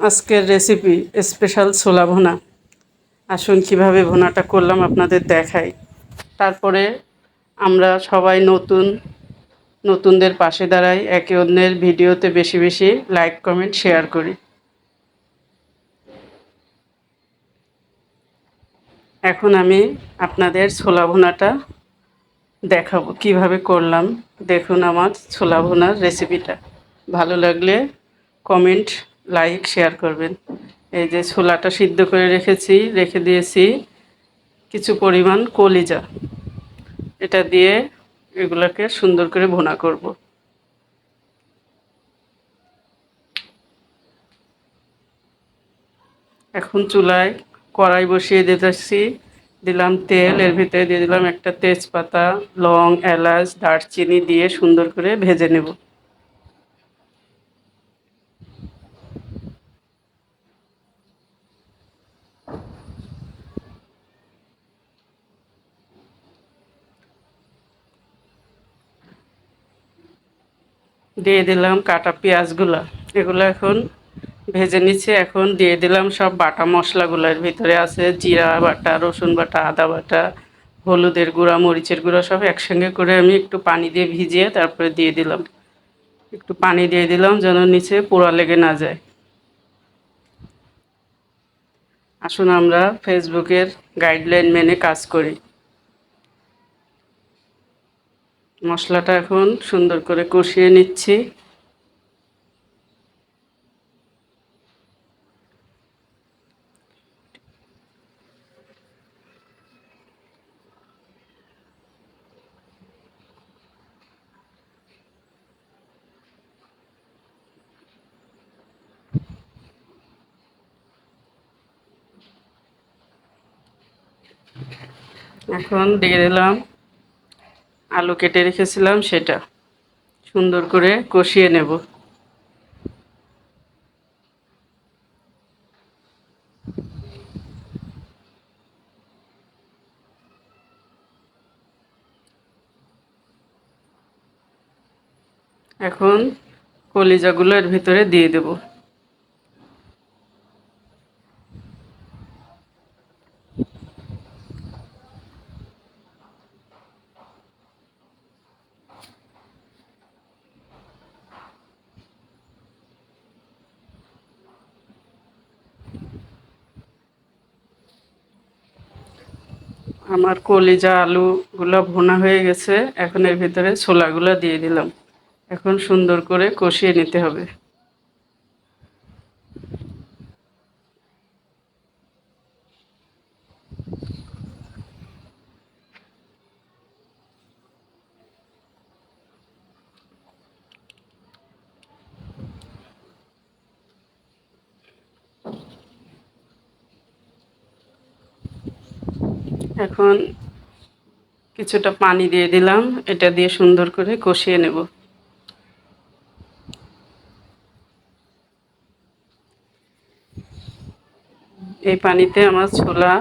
আজকের recipe special ছোলা ভুনা। আসুন কিভাবে ভুনাটা করলাম আপনাদের দেখাই। তারপরে আমরা সবাই নতুনদের পাশে দাঁড়াই, একে অন্যের ভিডিওতে বেশি বেশি লাইক কমেন্ট শেয়ার করি। এখন আমি আপনাদের ছোলা ভুনাটা দেখাবো কিভাবে করলাম। দেখুন আমার ছোলা ভুনার রেসিপিটা। ভালো লাগলে কমেন্ট লাইক শেয়ার করবেন। এই যে ছোলাটা সিদ্ধ করে রেখে দিয়েছি কিছু পরিমাণ কলিজা। এটা দিয়ে এগুলোকে সুন্দর করে ভুনা করব। এখন চুলায় কড়াই বসিয়ে দিলাম তেল। এর ভিতরে দিয়ে দিলাম একটা তেজপাতা, লং, এলাচ, দারচিনি দিয়ে সুন্দর করে ভেজে নেব। দিয়ে দিলাম কাটা পেঁয়াজগুলো। এগুলো এখন ভেজে নিচ্ছে। এখন দিয়ে দিলাম সব বাটা মশলাগুলো। এর ভিতরে আছে জিরা বাটা, রসুন বাটা, আদা বাটা, হলুদের গুঁড়া, মরিচের গুঁড়া সব একসঙ্গে করে আমি একটু পানি দিয়ে ভিজিয়ে তারপরে দিয়ে দিলাম। একটু পানি দিয়ে দিলাম যেন নিচে পোড়া লেগে না যায়। আসুন আমরা ফেসবুকের গাইডলাইন মেনে কাজ করি। মশলাটা এখন সুন্দর করে কষিয়ে নিচ্ছি। এখন দিয়ে দিলাম আলু কেটে রেখেছিলাম, সেটা সুন্দর করে কষিয়ে নেব। এখন কলিজাগুলো এর ভিতরে দিয়ে দেব। আমার কলিজা আলুগুলো ভুনা হয়ে গেছে। এখন এর ভিতরে ছোলাগুলো দিয়ে দিলাম। এখন সুন্দর করে কষিয়ে নিতে হবে। এখন কিছুটা পানি দিয়ে দিলাম। এটা দিয়ে সুন্দর করে কষিয়ে নেব। এই পানিতে আমার ছোলা